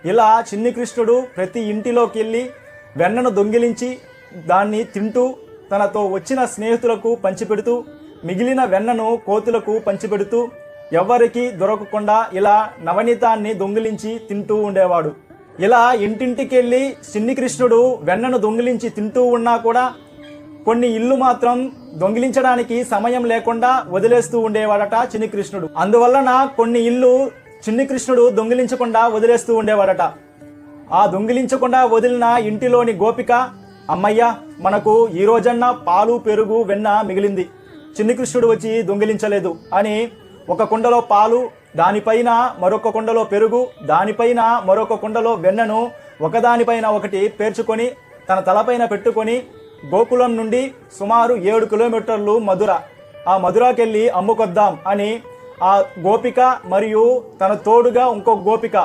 ఇలా చిన్ని కృష్ణుడు ప్రతి ఇంటిలోకి వెళ్ళి వెన్నను దొంగిలించి దాన్ని తింటూ తనతో వచ్చిన స్నేహితులకు పంచిపెడుతూ మిగిలిన వెన్నను కోతులకు పంచిపెడుతూ ఎవ్వరికి దొరకకుండా ఇలా నవనీతాన్ని దొంగిలించి తింటూ ఉండేవాడు. ఇలా ఇంటింటికి వెళ్ళి చిన్ని కృష్ణుడు వెన్నను దొంగిలించి తింటూ ఉన్నా కూడా కొన్ని ఇల్లు మాత్రం దొంగిలించడానికి సమయం లేకుండా వదిలేస్తూ ఉండేవాడట చిన్ని కృష్ణుడు. అందువలన కొన్ని ఇల్లు చిన్ని కృష్ణుడు దొంగిలించకుండా వదిలేస్తూ ఉండేవాడట. ఆ దొంగిలించకుండా వదిలిన ఇంటిలోని గోపిక, అమ్మయ్య మనకు ఈ రోజన్నా పాలు పెరుగు వెన్న మిగిలింది, చిన్ని కృష్ణుడు వచ్చి దొంగిలించలేదు అని ఒక కుండలో పాలు, దానిపైన మరొక కుండలో పెరుగు, దానిపైన మరొక కుండలో వెన్నను ఒకదానిపైన ఒకటి పేర్చుకొని తన తలపైన పెట్టుకొని గోకులం నుండి సుమారు 7 కిలోమీటర్లు మధుర, ఆ మధురాకెళ్ళి అమ్ముకొద్దాం అని ఆ గోపిక మరియు తన తోడుగా ఇంకొక గోపిక